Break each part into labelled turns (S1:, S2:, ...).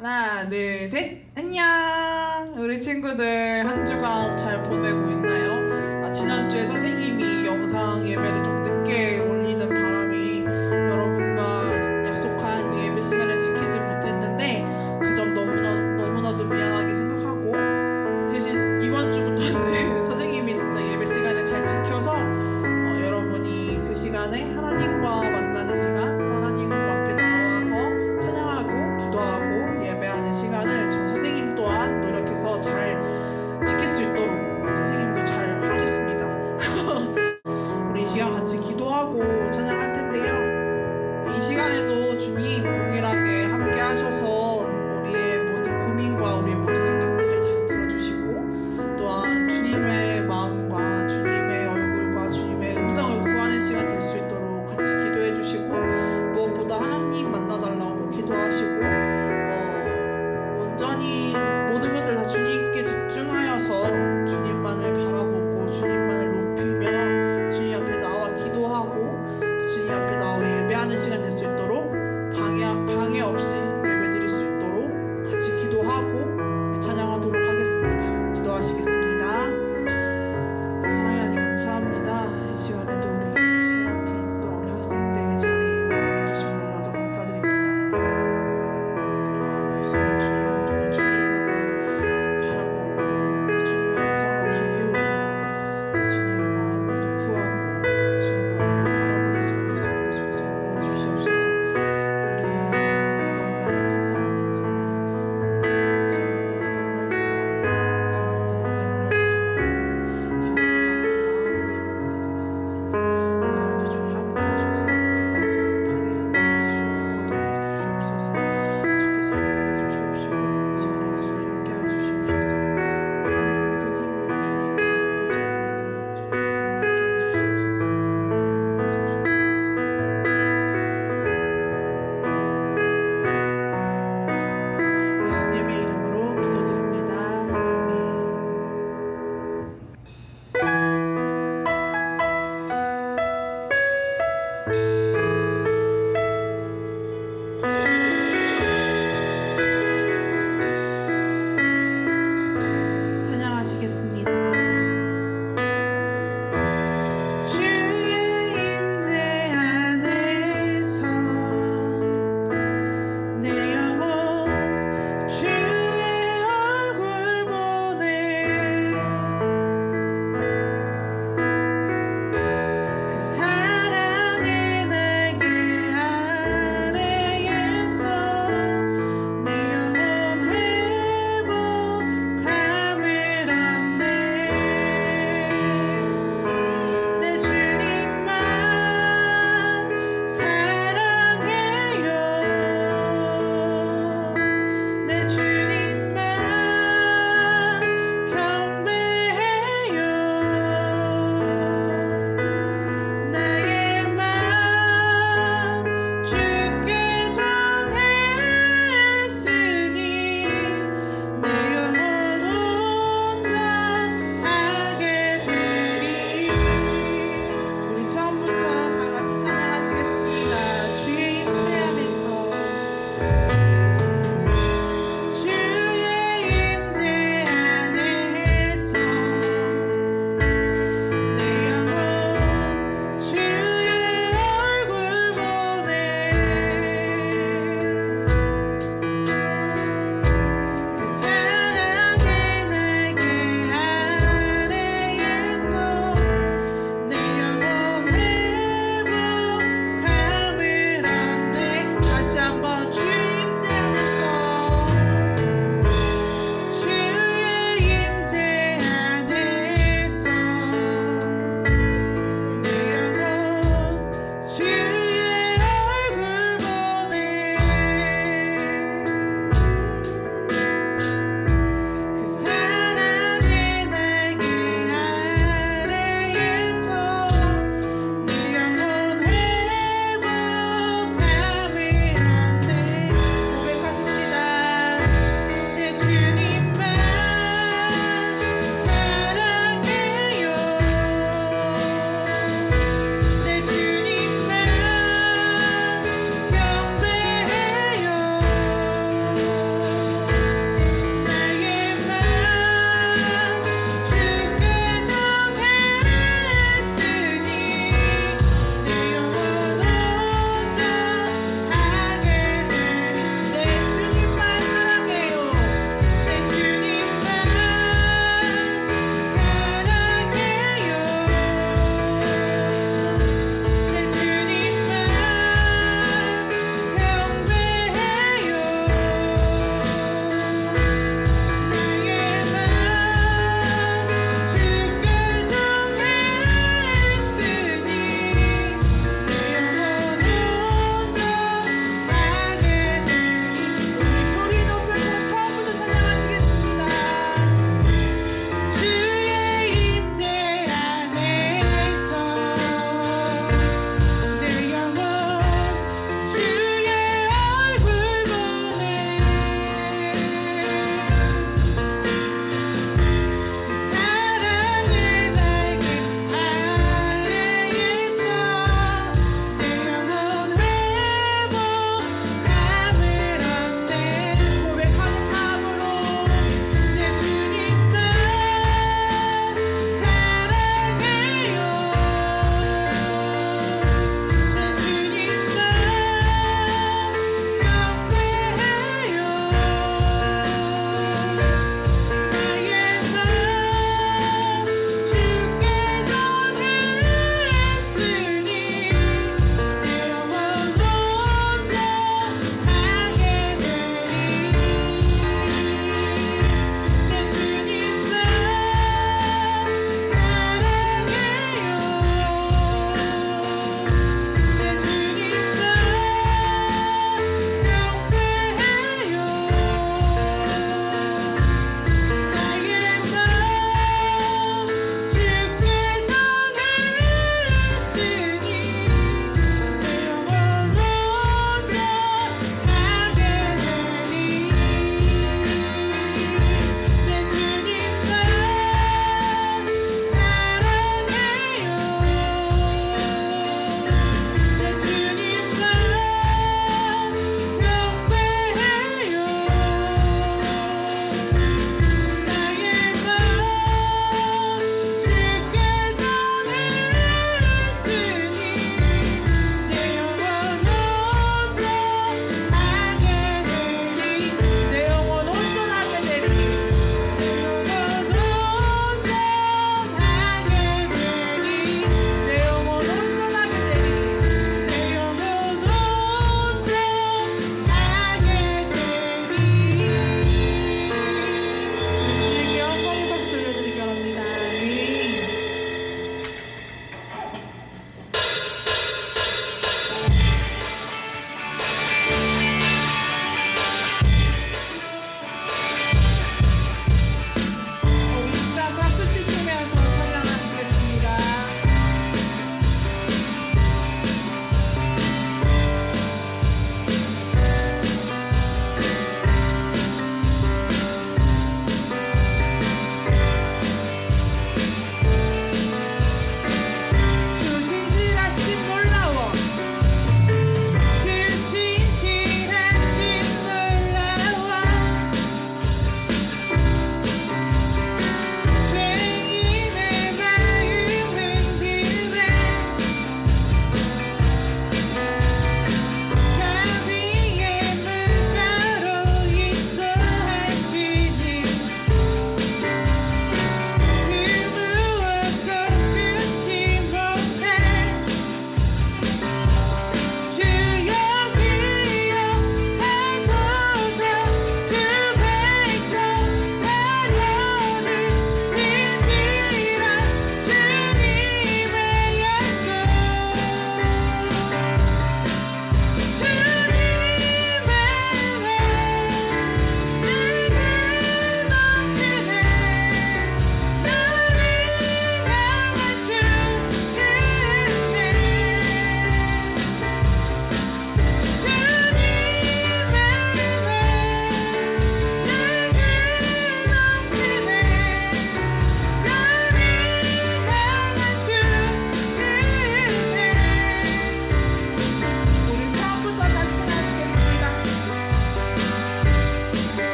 S1: 하나, 둘, 셋. 안녕. 우리 친구들 한 주간 잘 보내고 있나요? 지난주에 선생님이 영상 예배를 좀 늦게 올리는 바람에 여러분과 약속한 예배 시간을 지키지 못했는데 그 점 너무나도 미안하게 생각하고, 대신 이번 주부터는 선생님이 진짜 예배 시간을 잘 지켜서 여러분이 그 시간에 하나님과 만나는 시간, 하나님 앞에 나와서 찬양하고 기도하고 예배하는 시간을 저 선생님 또한 노력해서 잘 지킬 수 있도록 선생님도 잘 하겠습니다. 우리 이 시간 같이 기도하고 찬양할 텐데요. 이 시간에도 주님 동일하게 함께 하셔서 우리의 모든 고민과 우리의 모든 생각들을 다 들어주시고, 또한 주님의 마음과 주님의 얼굴과 주님의 음성을 구하는 시간 될 수 있도록 같이 기도해 주시고, 무엇보다 하나님 만나달라고 기도하시고, 온전히 모든 것들 다 주님께 집중하여서 주님만을 바라보고 주님만을 높이며 주님 앞에 나와 기도하고 주님 앞에 나와 예배하는 시간 될 수 있도록 방해 없이 예배드릴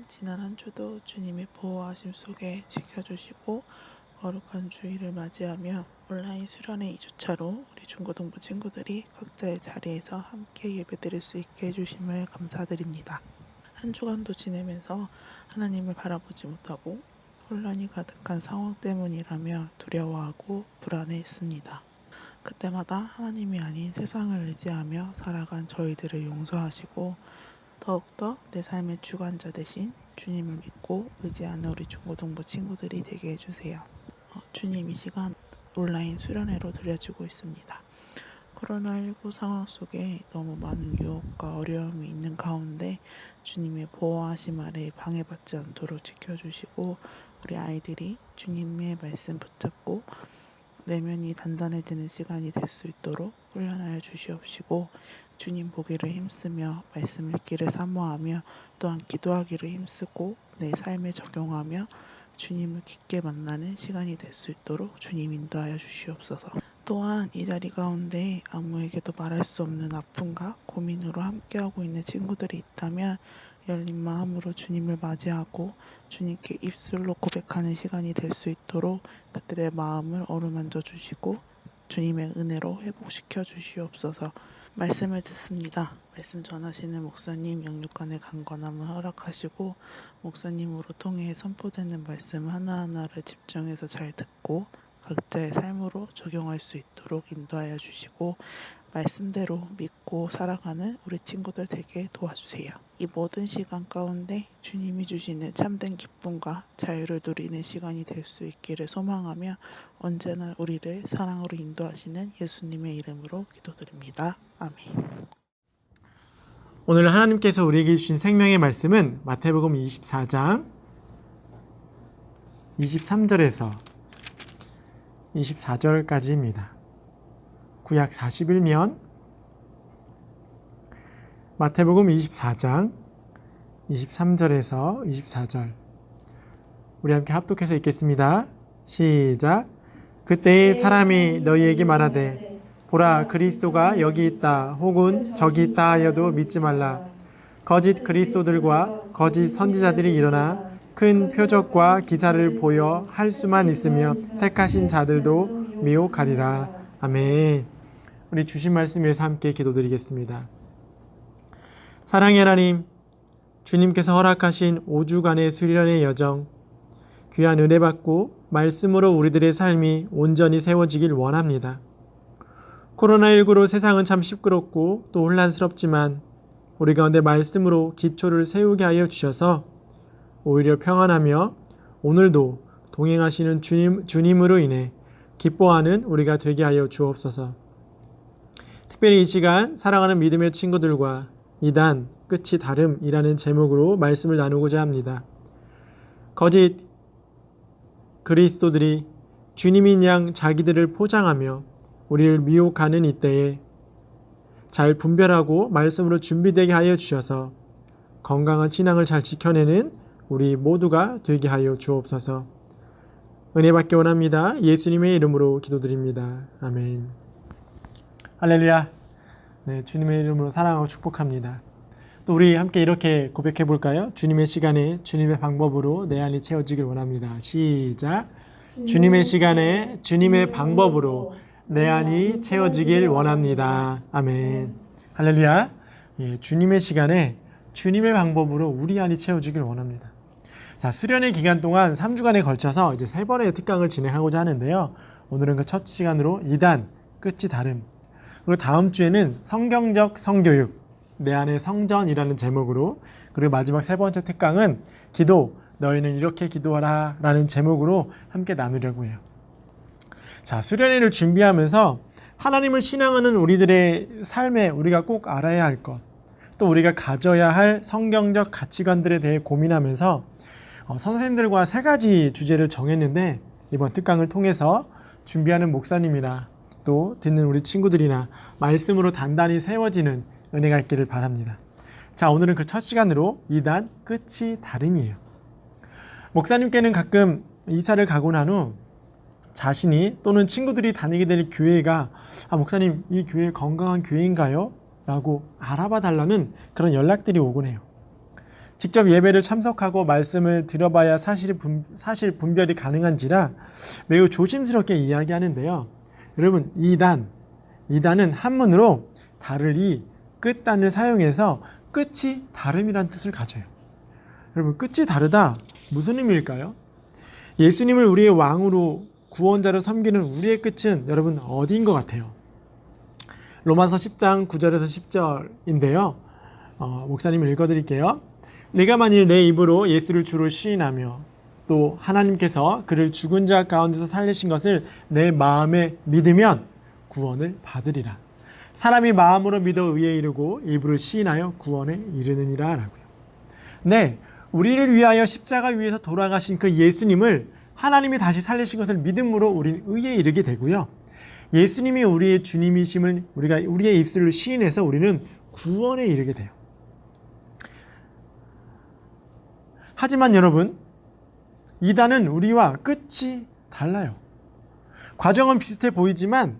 S1: 지난 한 주도 주님의 보호하심 속에 지켜주시고 거룩한 주일을 맞이하며 온라인 수련회 2주차로 우리 중고등부 친구들이 각자의 자리에서 함께 예배드릴 수 있게 해주심을 감사드립니다. 한 주간도 지내면서 하나님을 바라보지 못하고 혼란이 가득한 상황 때문이라며 두려워하고 불안해했습니다. 그때마다 하나님이 아닌 세상을 의지하며 살아간 저희들을 용서하시고 더욱더 내 삶의 주관자 대신 주님을 믿고 의지하는 우리 중고등부 친구들이 되게 해주세요. 주님, 이 시간 온라인 수련회로 드려지고 있습니다. 코로나19 상황 속에 너무 많은 유혹과 어려움이 있는 가운데 주님의 보호하심 아래 방해받지 않도록 지켜주시고 우리 아이들이 주님의 말씀 붙잡고 내면이 단단해지는 시간이 될 수 있도록 훈련하여 주시옵시고 주님 보기를 힘쓰며 말씀 읽기를 사모하며 또한 기도하기를 힘쓰고 내 삶에 적용하며 주님을 깊게 만나는 시간이 될 수 있도록 주님 인도하여 주시옵소서. 또한 이 자리 가운데 아무에게도 말할 수 없는 아픔과 고민으로 함께하고 있는 친구들이 있다면 열린 마음으로 주님을 맞이하고 주님께 입술로 고백하는 시간이 될 수 있도록 그들의 마음을 어루만져 주시고 주님의 은혜로 회복시켜 주시옵소서. 말씀을 듣습니다. 말씀 전하시는 목사님 영육간의 강건함을 허락하시고 목사님으로 통해 선포되는 말씀 하나하나를 집중해서 잘 듣고 각자의 삶으로 적용할 수 있도록 인도하여 주시고 말씀대로 믿고 살아가는 우리 친구들 되게 도와주세요. 이 모든 시간 가운데 주님이 주시는 참된 기쁨과 자유를 누리는 시간이 될 수 있기를 소망하며 언제나 우리를 사랑으로 인도하시는 예수님의 이름으로 기도드립니다. 아멘.
S2: 오늘 하나님께서 우리에게 주신 생명의 말씀은 마태복음 24장 23절에서 24절까지입니다. 구약 40일면 마태복음 24장 23절에서 24절 우리 함께 합독해서 읽겠습니다. 시작. 그때에 사람이 너희에게 말하되 보라 그리스도가 여기 있다 혹은 저기 있다 하여도 믿지 말라. 거짓 그리스도들과 거짓 선지자들이 일어나 큰 표적과 기사를 보여 할 수만 있으며 택하신 자들도 미혹하리라. 아멘. 우리 주신 말씀 위해서 함께 기도드리겠습니다. 사랑의 하나님, 주님께서 허락하신 5주간의 수련의 여정, 귀한 은혜 받고 말씀으로 우리들의 삶이 온전히 세워지길 원합니다. 코로나19로 세상은 참 시끄럽고 또 혼란스럽지만 우리 가운데 말씀으로 기초를 세우게 하여 주셔서 오히려 평안하며 오늘도 동행하시는 주님으로 인해 기뻐하는 우리가 되게 하여 주옵소서. 특별히 이 시간 사랑하는 믿음의 친구들과 이단 끝이 다름이라는 제목으로 말씀을 나누고자 합니다. 거짓 그리스도들이 주님인 양 자기들을 포장하며 우리를 미혹하는 이때에 잘 분별하고 말씀으로 준비되게 하여 주셔서 건강한 신앙을 잘 지켜내는 우리 모두가 되게 하여 주옵소서. 은혜 받기 원합니다. 예수님의 이름으로 기도드립니다. 아멘. 할렐루야. 네, 주님의 이름으로 사랑하고 축복합니다. 또 우리 함께 이렇게 고백해 볼까요? 주님의 시간에 주님의 방법으로 내 안이 채워지길 원합니다. 시작. 주님의 시간에 주님의 방법으로 내 안이 채워지길 원합니다. 아멘. 할렐루야. 예, 주님의 시간에 주님의 방법으로 우리 안이 채워지길 원합니다. 자, 수련의 기간 동안 3주간에 걸쳐서 이제 3번의 특강을 진행하고자 하는데요. 오늘은 그 첫 시간으로 2단 끝이 다름. 그리고 다음 주에는 성경적 성교육, 내 안의 성전이라는 제목으로, 그리고 마지막 3번째 특강은 기도, 너희는 이렇게 기도하라 라는 제목으로 함께 나누려고 해요. 자, 수련회를 준비하면서 하나님을 신앙하는 우리들의 삶에 우리가 꼭 알아야 할 것, 또 우리가 가져야 할 성경적 가치관들에 대해 고민하면서 선생님들과 3가지 주제를 정했는데 이번 특강을 통해서 준비하는 목사님이나 또 듣는 우리 친구들이나 말씀으로 단단히 세워지는 은혜가 있기를 바랍니다. 자, 오늘은 그 첫 시간으로 2단 끝이 다름이에요. 목사님께는 가끔 이사를 가고 난 후 자신이 또는 친구들이 다니게 될 교회가 목사님 이 교회 건강한 교회인가요? 라고 알아봐 달라는 그런 연락들이 오곤 해요. 직접 예배를 참석하고 말씀을 들어봐야 사실 분별이 가능한지라 매우 조심스럽게 이야기하는데요. 여러분, 이단은 한문으로 다를 이 끝단을 사용해서 끝이 다름이란 뜻을 가져요. 여러분, 끝이 다르다 무슨 의미일까요? 예수님을 우리의 왕으로 구원자로 섬기는 우리의 끝은 여러분 어디인 것 같아요? 로마서 10장 9절에서 10절인데요. 목사님을 읽어드릴게요. 내가 만일 내 입으로 예수를 주로 시인하며 또 하나님께서 그를 죽은 자 가운데서 살리신 것을 내 마음에 믿으면 구원을 받으리라. 사람이 마음으로 믿어 의에 이르고 입으로 시인하여 구원에 이르느니라 라고요. 네, 우리를 위하여 십자가 위에서 돌아가신 그 예수님을 하나님이 다시 살리신 것을 믿음으로 우리는 의에 이르게 되고요. 예수님이 우리의 주님이심을 우리가 우리의 입술로 시인해서 우리는 구원에 이르게 돼요. 하지만 여러분, 이단은 우리와 끝이 달라요. 과정은 비슷해 보이지만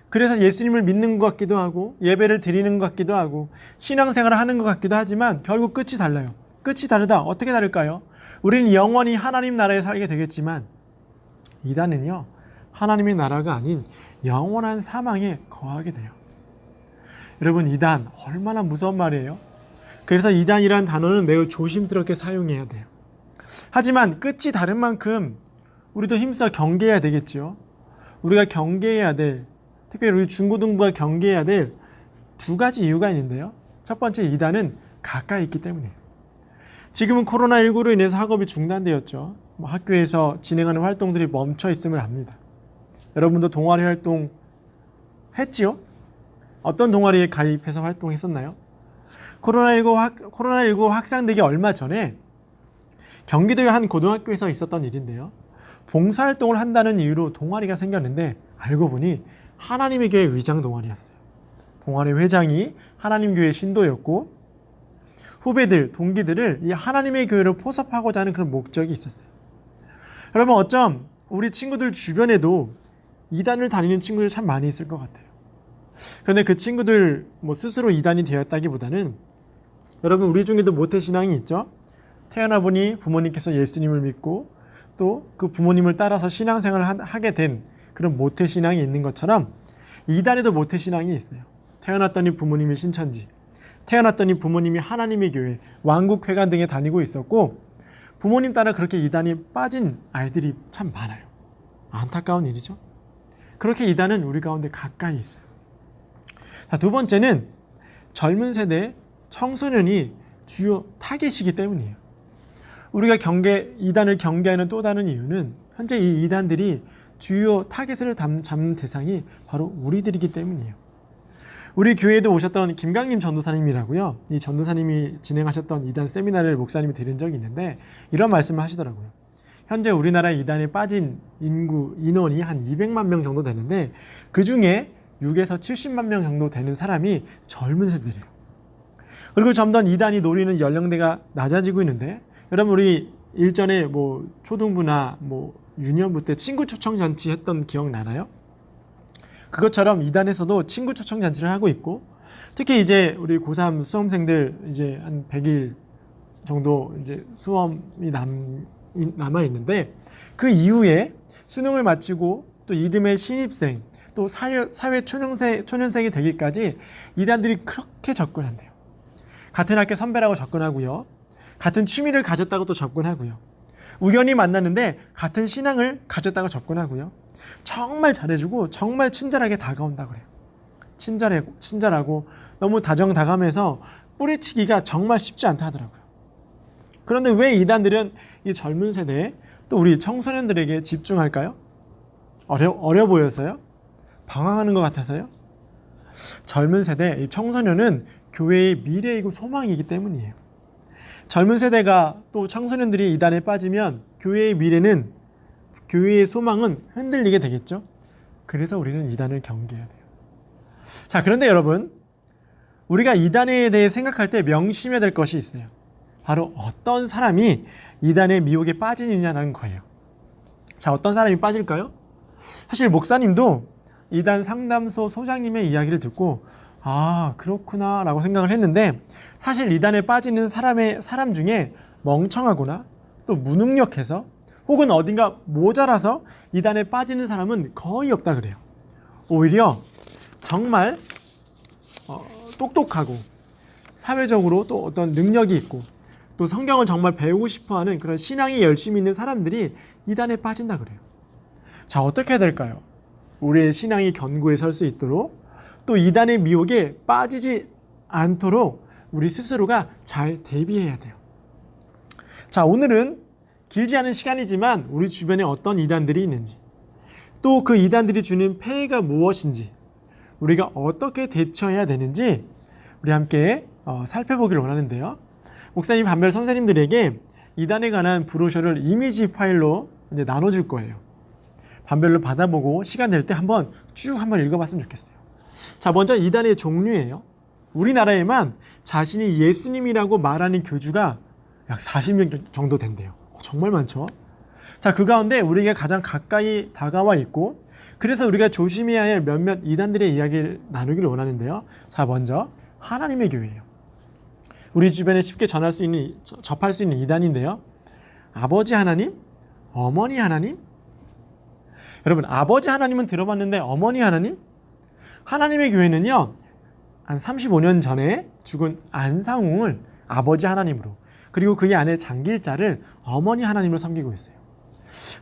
S2: 그래서 예수님을 믿는 것 같기도 하고 예배를 드리는 것 같기도 하고 신앙생활을 하는 것 같기도 하지만 결국 끝이 달라요. 끝이 다르다. 어떻게 다를까요? 우리는 영원히 하나님 나라에 살게 되겠지만 이단은요, 하나님의 나라가 아닌 영원한 사망에 거하게 돼요. 여러분, 이단 얼마나 무서운 말이에요? 그래서 이단이란 단어는 매우 조심스럽게 사용해야 돼요. 하지만 끝이 다른 만큼 우리도 힘써 경계해야 되겠죠. 우리가 경계해야 될, 특별히 우리 중고등부가 경계해야 될 두 가지 이유가 있는데요. 첫 번째, 이단은 가까이 있기 때문이에요. 지금은 코로나19로 인해서 학업이 중단되었죠. 학교에서 진행하는 활동들이 멈춰 있음을 압니다. 여러분도 동아리 활동 했지요? 어떤 동아리에 가입해서 활동했었나요? 코로나19 확산되기 얼마 전에 경기도의 한 고등학교에서 있었던 일인데요. 봉사활동을 한다는 이유로 동아리가 생겼는데 알고 보니 하나님의 교회 위장 동아리였어요. 동아리 회장이 하나님 교회 신도였고 후배들, 동기들을 이 하나님의 교회로 포섭하고자 하는 그런 목적이 있었어요. 여러분, 어쩜 우리 친구들 주변에도 이단을 다니는 친구들 참 많이 있을 것 같아요. 그런데 그 친구들 스스로 이단이 되었다기보다는 여러분, 우리 중에도 모태신앙이 있죠. 태어나 보니 부모님께서 예수님을 믿고 또 그 부모님을 따라서 신앙생활을 하게 된 그런 모태신앙이 있는 것처럼 이단에도 모태신앙이 있어요. 태어났더니 부모님이 신천지, 태어났더니 부모님이 하나님의 교회, 왕국회관 등에 다니고 있었고 부모님 따라 그렇게 이단이 빠진 아이들이 참 많아요. 안타까운 일이죠. 그렇게 이단은 우리 가운데 가까이 있어요. 자, 두 번째는 젊은 세대 청소년이 주요 타겟이기 때문이에요. 우리가 이단을 경계하는 또 다른 이유는 현재 이 이단들이 주요 타겟을 잡는 대상이 바로 우리들이기 때문이에요. 우리 교회에도 오셨던 김강림 전도사님이라고요. 이 전도사님이 진행하셨던 이단 세미나를 목사님이 들은 적이 있는데 이런 말씀을 하시더라고요. 현재 우리나라 이단에 빠진 인원이 한 200만 명 정도 되는데 그 중에 6에서 70만 명 정도 되는 사람이 젊은 세대래요. 그리고 점점 이단이 노리는 연령대가 낮아지고 있는데 여러분, 우리 일전에 초등부나 유년부 때 친구 초청 잔치 했던 기억 나나요? 그것처럼 이단에서도 친구 초청 잔치를 하고 있고 특히 이제 우리 고3 수험생들 이제 한 100일 정도 이제 수험이 남아 있는데 그 이후에 수능을 마치고 또 이듬해 신입생 또 사회 초년생이 되기까지 이단들이 그렇게 접근한대요. 같은 학교 선배라고 접근하고요. 같은 취미를 가졌다고 또 접근하고요. 우연히 만났는데 같은 신앙을 가졌다고 접근하고요. 정말 잘해주고 정말 친절하게 다가온다 그래요. 친절하고 너무 다정다감해서 뿌리치기가 정말 쉽지 않다 하더라고요. 그런데 왜 이단들은 이 젊은 세대에 또 우리 청소년들에게 집중할까요? 어려 보여서요? 방황하는 것 같아서요? 젊은 세대, 이 청소년은 교회의 미래이고 소망이기 때문이에요. 젊은 세대가 또 청소년들이 이단에 빠지면 교회의 미래는, 교회의 소망은 흔들리게 되겠죠. 그래서 우리는 이단을 경계해야 돼요. 자, 그런데 여러분, 우리가 이단에 대해 생각할 때 명심해야 될 것이 있어요. 바로 어떤 사람이 이단의 미혹에 빠지느냐는 거예요. 자, 어떤 사람이 빠질까요? 사실 목사님도 이단 상담소 소장님의 이야기를 듣고 아, 그렇구나 라고 생각을 했는데, 사실 이단에 빠지는 사람 중에 멍청하거나 또 무능력해서 혹은 어딘가 모자라서 이단에 빠지는 사람은 거의 없다 그래요. 오히려 정말 똑똑하고 사회적으로 또 어떤 능력이 있고 또 성경을 정말 배우고 싶어하는 그런 신앙이 열심히 있는 사람들이 이단에 빠진다 그래요. 자, 어떻게 해야 될까요? 우리의 신앙이 견고히 설 수 있도록, 또 이단의 미혹에 빠지지 않도록 우리 스스로가 잘 대비해야 돼요. 자, 오늘은 길지 않은 시간이지만 우리 주변에 어떤 이단들이 있는지, 또 그 이단들이 주는 폐해가 무엇인지, 우리가 어떻게 대처해야 되는지 우리 함께 살펴보기를 원하는데요. 목사님 반별 선생님들에게 이단에 관한 브로셔를 이미지 파일로 이제 나눠줄 거예요. 반별로 받아보고 시간 될 때 한번 읽어봤으면 좋겠어요. 자, 먼저 이단의 종류예요. 우리나라에만 자신이 예수님이라고 말하는 교주가 약 40명 정도 된대요. 정말 많죠? 자, 그 가운데 우리에게 가장 가까이 다가와 있고, 그래서 우리가 조심해야 할 몇몇 이단들의 이야기를 나누기를 원하는데요. 자, 먼저 하나님의 교회예요. 우리 주변에 쉽게 접할 수 있는 이단인데요. 아버지 하나님, 어머니 하나님. 여러분, 아버지 하나님은 들어봤는데 어머니 하나님? 하나님의 교회는요, 한 35년 전에 죽은 안상홍을 아버지 하나님으로, 그리고 그의 아내 장길자를 어머니 하나님으로 섬기고 있어요.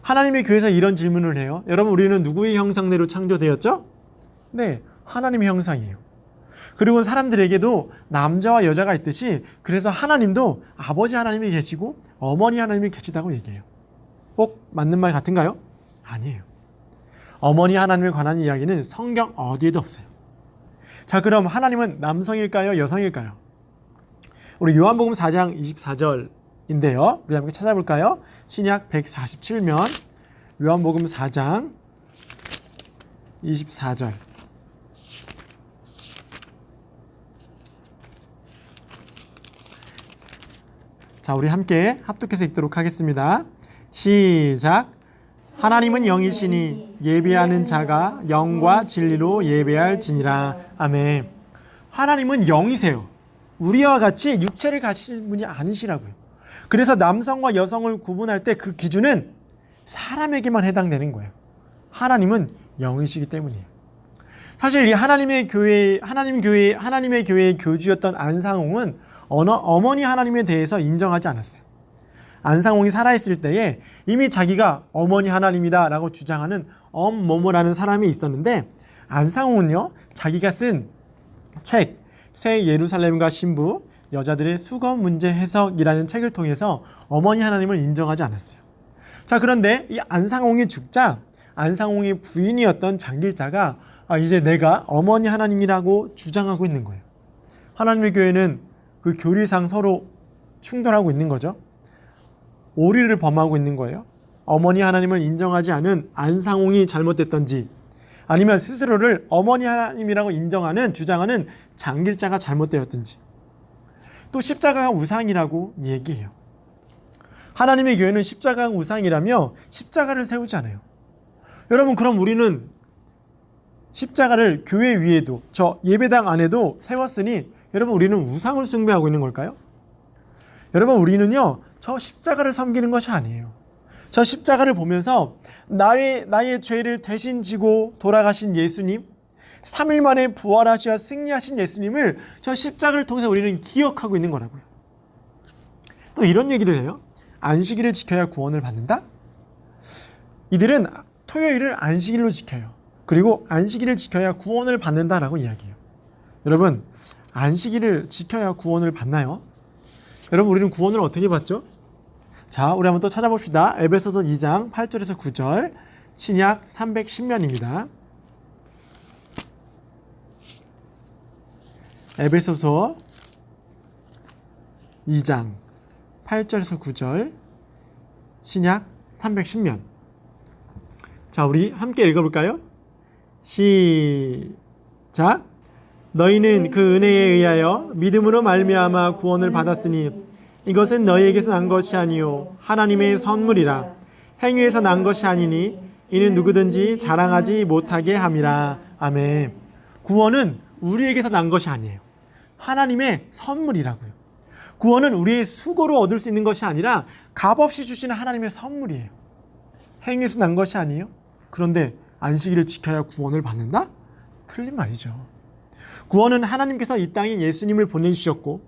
S2: 하나님의 교회에서 이런 질문을 해요. 여러분, 우리는 누구의 형상대로 창조되었죠? 네, 하나님의 형상이에요. 그리고 사람들에게도 남자와 여자가 있듯이, 그래서 하나님도 아버지 하나님이 계시고 어머니 하나님이 계시다고 얘기해요. 꼭 맞는 말 같은가요? 아니에요. 어머니 하나님에 관한 이야기는 성경 어디에도 없어요. 자, 그럼 하나님은 남성일까요? 여성일까요? 우리 요한복음 4장 24절인데요. 우리 함께 찾아볼까요? 신약 147면 요한복음 4장 24절. 자, 우리 함께 합독해서 읽도록 하겠습니다. 시작. 하나님은 영이시니 예배하는 자가 영과 진리로 예배할지니라. 아멘. 하나님은 영이세요. 우리와 같이 육체를 가지신 분이 아니시라고요. 그래서 남성과 여성을 구분할 때 그 기준은 사람에게만 해당되는 거예요. 하나님은 영이시기 때문이에요. 사실 이 하나님의 교회의 교주였던 안상홍은 어머니 하나님에 대해서 인정하지 않았어요. 안상홍이 살아있을 때에 이미 자기가 어머니 하나님이다 라고 주장하는 엄모모라는 사람이 있었는데, 안상홍은요, 자기가 쓴 책 새 예루살렘과 신부, 여자들의 수거 문제 해석이라는 책을 통해서 어머니 하나님을 인정하지 않았어요. 자, 그런데 이 안상홍이 죽자 안상홍의 부인이었던 장길자가 이제 내가 어머니 하나님이라고 주장하고 있는 거예요. 하나님의 교회는 그 교리상 서로 충돌하고 있는 거죠. 오리를 범하고 있는 거예요. 어머니 하나님을 인정하지 않은 안상홍이 잘못됐던지, 아니면 스스로를 어머니 하나님이라고 주장하는 장길자가 잘못되었든지, 또 십자가가 우상이라고 얘기해요. 하나님의 교회는 십자가가 우상이라며 십자가를 세우지 않아요. 여러분, 그럼 우리는 십자가를 교회 위에도, 저 예배당 안에도 세웠으니 여러분, 우리는 우상을 숭배하고 있는 걸까요? 여러분, 우리는요, 저 십자가를 섬기는 것이 아니에요. 저 십자가를 보면서 나의 죄를 대신 지고 돌아가신 예수님, 3일 만에 부활하시어 승리하신 예수님을 저 십자가를 통해서 우리는 기억하고 있는 거라고요. 또 이런 얘기를 해요. 안식일을 지켜야 구원을 받는다? 이들은 토요일을 안식일로 지켜요. 그리고 안식일을 지켜야 구원을 받는다라고 이야기해요. 여러분, 안식일을 지켜야 구원을 받나요? 여러분, 우리는 구원을 어떻게 받죠? 자, 우리 한번 또 찾아봅시다. 에베소서 2장 8절에서 9절, 신약 310면입니다. 에베소서 2장 8절에서 9절, 신약 310면. 자, 우리 함께 읽어볼까요? 시작. 너희는 그 은혜에 의하여 믿음으로 말미암아 구원을 받았으니 이것은 너희에게서 난 것이 아니요 하나님의 선물이라. 행위에서 난 것이 아니니 이는 누구든지 자랑하지 못하게 함이라. 아멘. 구원은 우리에게서 난 것이 아니에요. 하나님의 선물이라고요. 구원은 우리의 수고로 얻을 수 있는 것이 아니라 값없이 주시는 하나님의 선물이에요. 행위에서 난 것이 아니에요. 그런데 안식일을 지켜야 구원을 받는다? 틀린 말이죠. 구원은 하나님께서 이 땅에 예수님을 보내주셨고,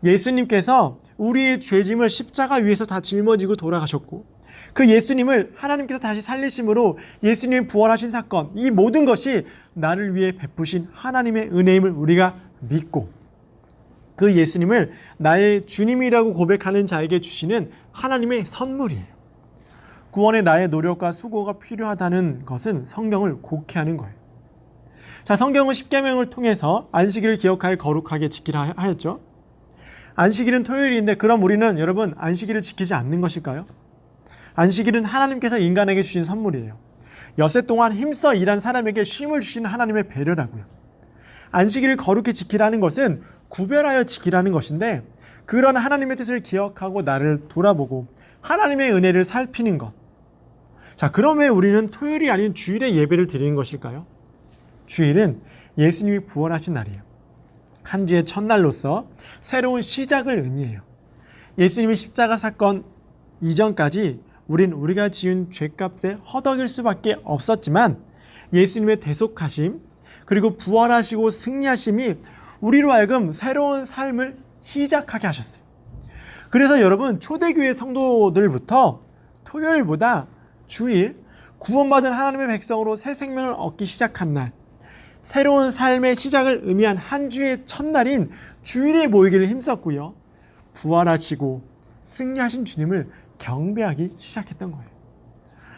S2: 예수님께서 우리의 죄짐을 십자가 위에서 다 짊어지고 돌아가셨고, 그 예수님을 하나님께서 다시 살리심으로 예수님이 부활하신 사건, 이 모든 것이 나를 위해 베푸신 하나님의 은혜임을 우리가 믿고, 그 예수님을 나의 주님이라고 고백하는 자에게 주시는 하나님의 선물이에요. 구원에 나의 노력과 수고가 필요하다는 것은 성경을 곡해하는 거예요. 자, 성경은 십계명을 통해서 안식일을 기억하여 거룩하게 지키라 하였죠. 안식일은 토요일인데 그럼 우리는 여러분 안식일을 지키지 않는 것일까요? 안식일은 하나님께서 인간에게 주신 선물이에요. 엿새 동안 힘써 일한 사람에게 쉼을 주시는 하나님의 배려라고요. 안식일을 거룩히 지키라는 것은 구별하여 지키라는 것인데, 그런 하나님의 뜻을 기억하고 나를 돌아보고 하나님의 은혜를 살피는 것. 자, 그럼 왜 우리는 토요일이 아닌 주일에 예배를 드리는 것일까요? 주일은 예수님이 부활하신 날이에요. 한 주의 첫날로서 새로운 시작을 의미해요. 예수님의 십자가 사건 이전까지 우리가 지은 죄값에 허덕일 수밖에 없었지만, 예수님의 대속하심 그리고 부활하시고 승리하심이 우리로 하여금 새로운 삶을 시작하게 하셨어요. 그래서 여러분, 초대교회 성도들부터 토요일보다 주일, 구원받은 하나님의 백성으로 새 생명을 얻기 시작한 날, 새로운 삶의 시작을 의미한 한 주의 첫날인 주일에 모이기를 힘썼고요, 부활하시고 승리하신 주님을 경배하기 시작했던 거예요.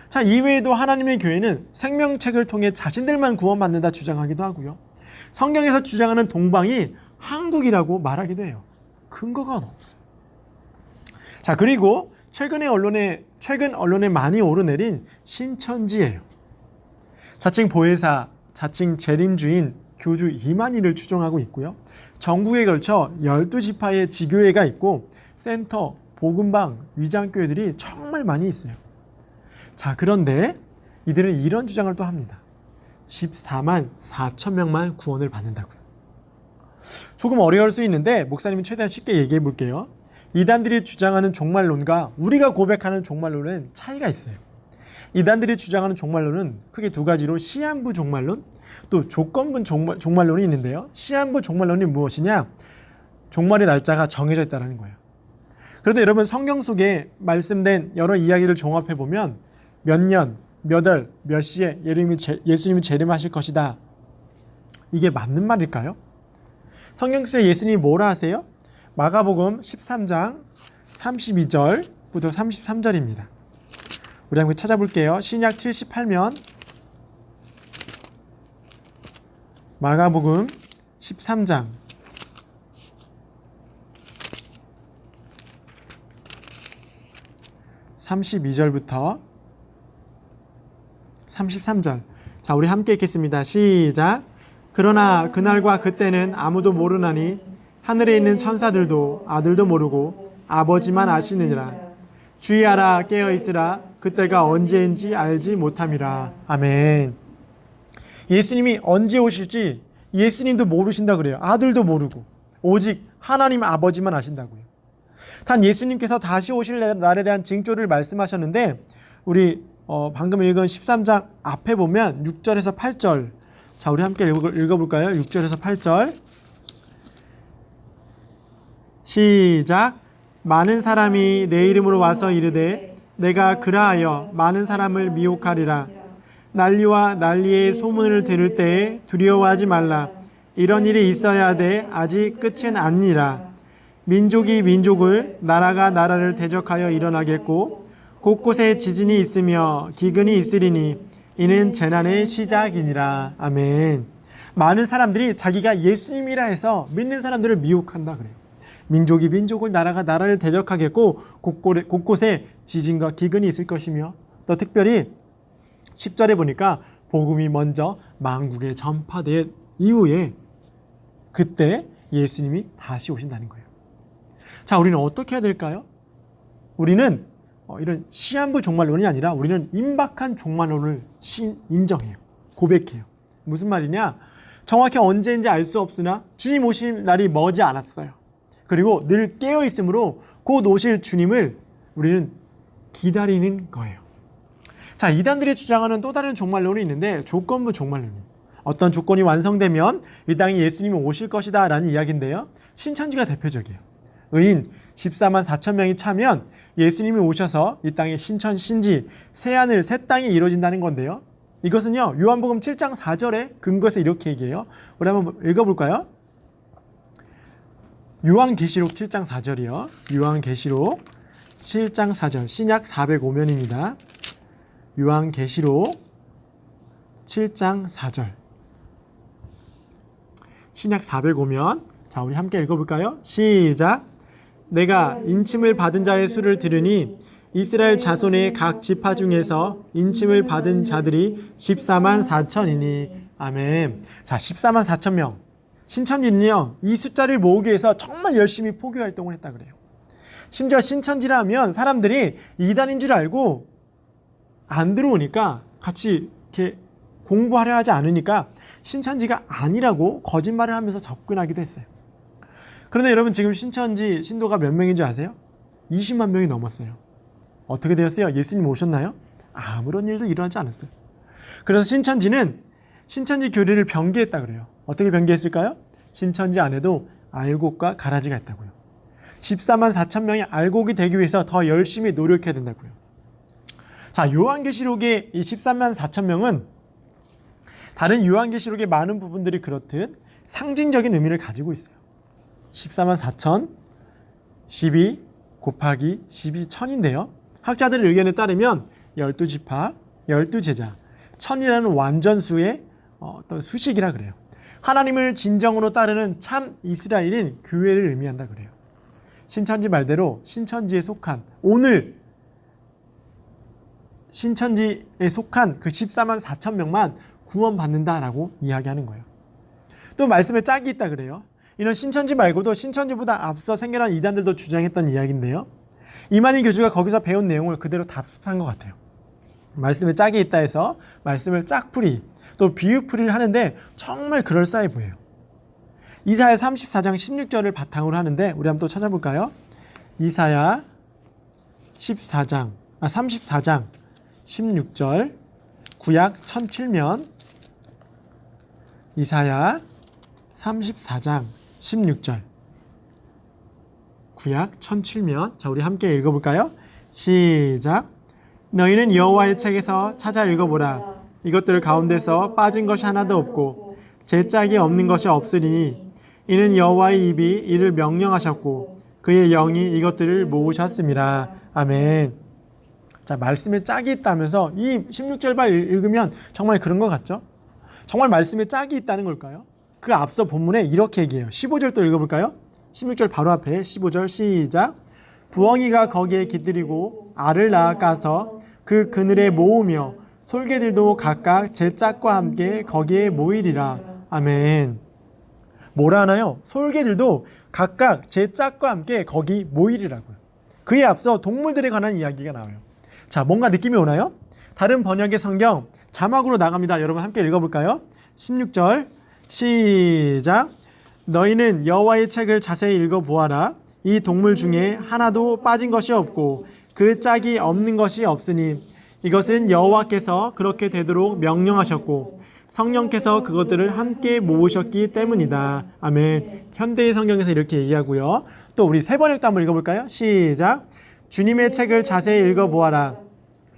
S2: 자, 이외에도 하나님의 교회는 생명책을 통해 자신들만 구원받는다 주장하기도 하고요, 성경에서 주장하는 동방이 한국이라고 말하기도 해요. 근거가 없어요. 자, 그리고 최근 언론에 많이 오르내린 신천지예요. 자칭 보혜사, 자칭 재림주인 교주 이만희를 추종하고 있고요, 전국에 걸쳐 12지파의 지교회가 있고 센터, 복음방, 위장교회들이 정말 많이 있어요. 자, 그런데 이들은 이런 주장을 또 합니다. 14만 4천 명만 구원을 받는다고요. 조금 어려울 수 있는데 목사님이 최대한 쉽게 얘기해 볼게요. 이단들이 주장하는 종말론과 우리가 고백하는 종말론은 차이가 있어요. 이단들이 주장하는 종말론은 크게 두 가지로 시한부 종말론, 또 조건부 종말론이 있는데요. 시한부 종말론이 무엇이냐? 종말의 날짜가 정해져 있다는 거예요. 그런데 여러분, 성경 속에 말씀된 여러 이야기를 종합해 보면 몇 년, 몇 월, 몇 시에 예수님이 재림하실 것이다, 이게 맞는 말일까요? 성경 속에 예수님이 뭐라 하세요? 마가복음 13장 32절부터 33절입니다. 우리 한번 찾아볼게요. 신약 78면 마가복음 13장 32절부터 33절. 자, 우리 함께 읽겠습니다. 시작. 그러나 그날과 그때는 아무도 모르나니 하늘에 있는 천사들도 아들도 모르고 아버지만 아시느니라. 주의하라, 깨어있으라. 그때가 언제인지 알지 못함이라. 아멘. 예수님이 언제 오실지 예수님도 모르신다 그래요. 아들도 모르고 오직 하나님 아버지만 아신다고요. 단 예수님께서 다시 오실 날에 대한 징조를 말씀하셨는데, 우리 방금 읽은 13장 앞에 보면 6절에서 8절. 자, 우리 함께 읽어볼까요? 6절에서 8절. 시작. 많은 사람이 내 이름으로 와서 이르되 내가 그라하여 많은 사람을 미혹하리라. 난리와 난리의 소문을 들을 때에 두려워하지 말라. 이런 일이 있어야 하되 아직 끝은 아니라. 민족이 민족을, 나라가 나라를 대적하여 일어나겠고 곳곳에 지진이 있으며 기근이 있으리니 이는 재난의 시작이니라. 아멘. 많은 사람들이 자기가 예수님이라 해서 믿는 사람들을 미혹한다 그래요. 민족이 민족을, 나라가 나라를 대적하겠고 곳곳에 지진과 기근이 있을 것이며, 또 특별히 10절에 보니까 복음이 먼저 만국에 전파된 이후에 그때 예수님이 다시 오신다는 거예요. 자, 우리는 어떻게 해야 될까요? 우리는 이런 시한부 종말론이 아니라 우리는 임박한 종말론을 인정해요. 고백해요. 무슨 말이냐? 정확히 언제인지 알 수 없으나 주님 오실 날이 머지 않았어요. 그리고 늘 깨어 있으므로 곧 오실 주님을 우리는 기다리는 거예요. 자, 이단들이 주장하는 또 다른 종말론이 있는데 조건부 종말론이에요. 어떤 조건이 완성되면 이 땅에 예수님이 오실 것이다 라는 이야기인데요. 신천지가 대표적이에요. 의인 14만 4천 명이 차면 예수님이 오셔서 이 땅에 신천, 신지, 새하늘, 새 땅이 이루어진다는 건데요. 이것은요, 요한복음 7장 4절에 근거해서 이렇게 얘기해요. 우리 한번 읽어볼까요? 요한계시록 7장 4절이요. 요한계시록 7장 4절, 신약 405면입니다. 요한계시록 7장 4절, 신약 405면. 자, 우리 함께 읽어볼까요? 시작. 내가 인침을 받은 자의 수를 들으니 이스라엘 자손의 각 지파 중에서 인침을 받은 자들이 14만 4천이니. 아멘. 자, 14만 4천 명. 신천지는요, 이 숫자를 모으기 위해서 정말 열심히 포교 활동을 했다 그래요. 심지어 신천지라 하면 사람들이 이단인 줄 알고 안 들어오니까, 같이 이렇게 공부하려 하지 않으니까 신천지가 아니라고 거짓말을 하면서 접근하기도 했어요. 그런데 여러분, 지금 신천지 신도가 몇 명인 줄 아세요? 20만 명이 넘었어요. 어떻게 되었어요? 예수님 오셨나요? 아무런 일도 일어나지 않았어요. 그래서 신천지는 신천지 교리를 변개했다 그래요. 어떻게 변개했을까요? 신천지 안에도 알곡과 가라지가 있다고요. 14만 4천 명이 알곡이 되기 위해서 더 열심히 노력해야 된다고요. 자, 요한계시록의 이 14만 4천 명은 다른 요한계시록의 많은 부분들이 그렇듯 상징적인 의미를 가지고 있어요. 14만 4천, 12 곱하기 12 천인데요. 학자들의 의견에 따르면 12지파, 12제자, 천이라는 완전수의 어떤 수식이라 그래요. 하나님을 진정으로 따르는 참 이스라엘인 교회를 의미한다 그래요. 신천지 말대로 신천지에 속한, 오늘 신천지에 속한 그 14만 4천 명만 구원받는다라고 이야기하는 거예요. 또 말씀에 짝이 있다 그래요. 이런 신천지 말고도 신천지보다 앞서 생겨난 이단들도 주장했던 이야기인데요. 이만희 교주가 거기서 배운 내용을 그대로 답습한 것 같아요. 말씀에 짝이 있다 해서 말씀을 짝풀이, 또 비유풀이를 하는데 정말 그럴싸해 보여요. 이사야 34장 16절을 바탕으로 하는데 우리 한번 또 찾아볼까요? 이사야 34장 16절, 구약 1007면. 이사야 34장 16절, 구약 1007면. 자, 우리 함께 읽어볼까요? 시작. 너희는 여호와의 책에서 찾아 읽어보라. 이것들 가운데서 빠진 것이 하나도 없고 제 짝이 없는 것이 없으리니 이는 여호와의 입이 이를 명령하셨고 그의 영이 이것들을 모으셨음이라. 아멘. 자, 말씀에 짝이 있다면서 이 16절만 읽으면 정말 그런 것 같죠? 정말 말씀에 짝이 있다는 걸까요? 그 앞서 본문에 이렇게 얘기해요. 15절 또 읽어볼까요? 16절 바로 앞에 15절 시작. 부엉이가 거기에 깃들이고 알을 낳아 까서 그 그늘에 모으며 솔개들도 각각 제 짝과 함께 거기에 모이리라. 아멘. 뭐라 하나요? 솔개들도 각각 제 짝과 함께 거기 모이리라고요. 그에 앞서 동물들에 관한 이야기가 나와요. 자, 뭔가 느낌이 오나요? 다른 번역의 성경 자막으로 나갑니다. 여러분 함께 읽어볼까요? 16절 시작. 너희는 여호와의 책을 자세히 읽어보아라. 이 동물 중에 하나도 빠진 것이 없고 그 짝이 없는 것이 없으니 이것은 여호와께서 그렇게 되도록 명령하셨고 성령께서 그것들을 함께 모으셨기 때문이다. 아멘. 현대의 성경에서 이렇게 얘기하고요. 또 우리 세 번역도 한번 읽어볼까요? 시작. 주님의 책을 자세히 읽어보아라.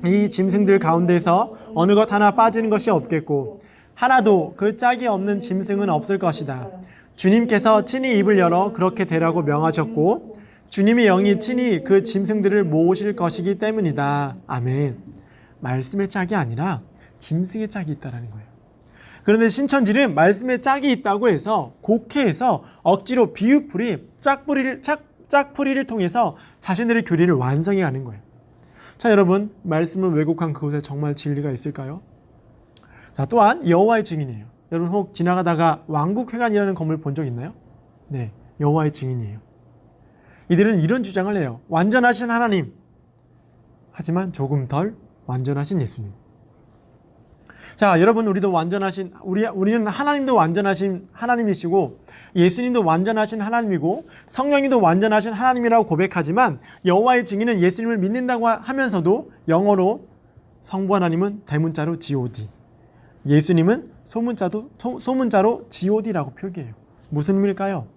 S2: 이 짐승들 가운데서 어느 것 하나 빠지는 것이 없겠고 하나도 그 짝이 없는 짐승은 없을 것이다. 주님께서 친히 입을 열어 그렇게 되라고 명하셨고 주님의 영이 친히 그 짐승들을 모으실 것이기 때문이다. 아멘. 말씀의 짝이 아니라 짐승의 짝이 있다는 거예요. 그런데 신천지는 말씀의 짝이 있다고 해서 곡해해서 억지로 비유풀이, 짝풀이를 통해서 자신들의 교리를 완성해 가는 거예요. 자, 여러분, 말씀을 왜곡한 그곳에 정말 진리가 있을까요? 자, 또한 여호와의 증인이에요. 여러분 혹 지나가다가 왕국회관이라는 건물 본 적 있나요? 네, 여호와의 증인이에요. 이들은 이런 주장을 해요. 완전하신 하나님, 하지만 조금 덜 완전하신 예수님. 자, 여러분, 우리는 하나님도 완전하신 하나님이시고 예수님도 완전하신 하나님이고 성령님도 완전하신 하나님이라고 고백하지만 여호와의 증인은 예수님을 믿는다고 하면서도 영어로 성부 하나님은 대문자로 God, 예수님은 소문자로 GOD라고 표기해요. 무슨 의미일까요?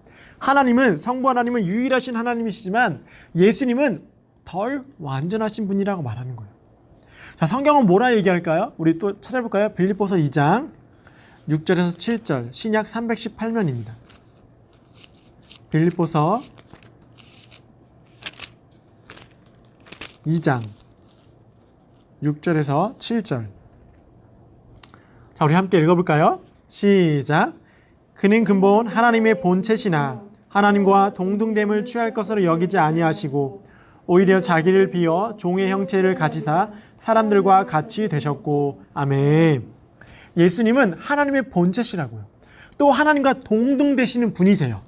S2: 성부 하나님은 유일하신 하나님이시지만 예수님은 덜 완전하신 분이라고 말하는 거예요. 자, 성경은 뭐라 얘기할까요? 우리 또 찾아볼까요? 빌립보서 2장 6절에서 7절, 신약 318면입니다. 빌립보서 2장 6절에서 7절. 자, 우리 함께 읽어볼까요? 시작. 그는 근본 하나님의 본체시나 하나님과 동등됨을 취할 것으로 여기지 아니하시고 오히려 자기를 비어 종의 형체를 가지사 사람들과 같이 되셨고. 아멘. 예수님은 하나님의 본체시라고요. 또 하나님과 동등되시는 분이세요.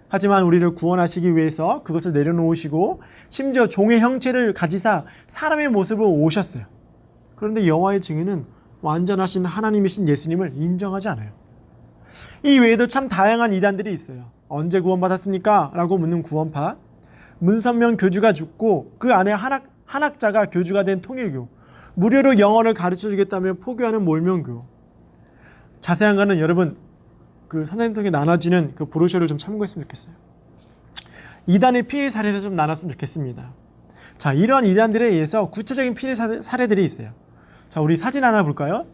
S2: 하지만 우리를 구원하시기 위해서 그것을 내려놓으시고 심지어 종의 형체를 가지사 사람의 모습으로 오셨어요. 그런데 여호와의 증인은 완전하신 하나님이신 예수님을 인정하지 않아요. 이 외에도 참 다양한 이단들이 있어요. 언제 구원받았습니까? 라고 묻는 구원파, 문선명 교주가 죽고 그 안에 한학자가 교주가 된 통일교, 무료로 영어를 가르쳐주겠다며 포교하는 몰명교. 자세한 거는 여러분 그 선생님 통해 나눠지는 그 브로셔를 좀 참고했으면 좋겠어요. 이단의 피해 사례도 좀 나눴으면 좋겠습니다. 자, 이러한 이단들에 의해서 구체적인 피해 사례들이 있어요. 자, 우리 사진 하나 볼까요?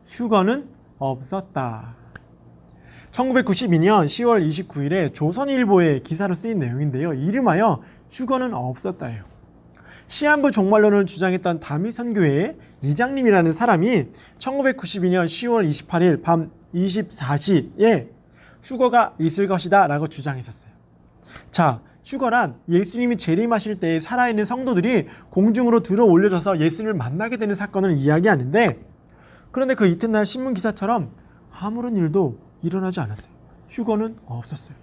S2: 휴거는 없었다. 1992년 10월 29일에 조선일보의 기사로 쓰인 내용인데요. 이름하여 휴거는 없었다예요. 시한부 종말론을 주장했던 다미선교회의 이장님이라는 사람이 1992년 10월 28일 밤 24시에 휴거가 있을 것이다 라고 주장했었어요. 자, 휴거란 예수님이 재림하실 때 살아있는 성도들이 공중으로 들어 올려져서 예수님을 만나게 되는 사건을 이야기하는데, 그런데 그 이튿날 신문 기사처럼 아무런 일도 일어나지 않았어요. 휴거는 없었어요.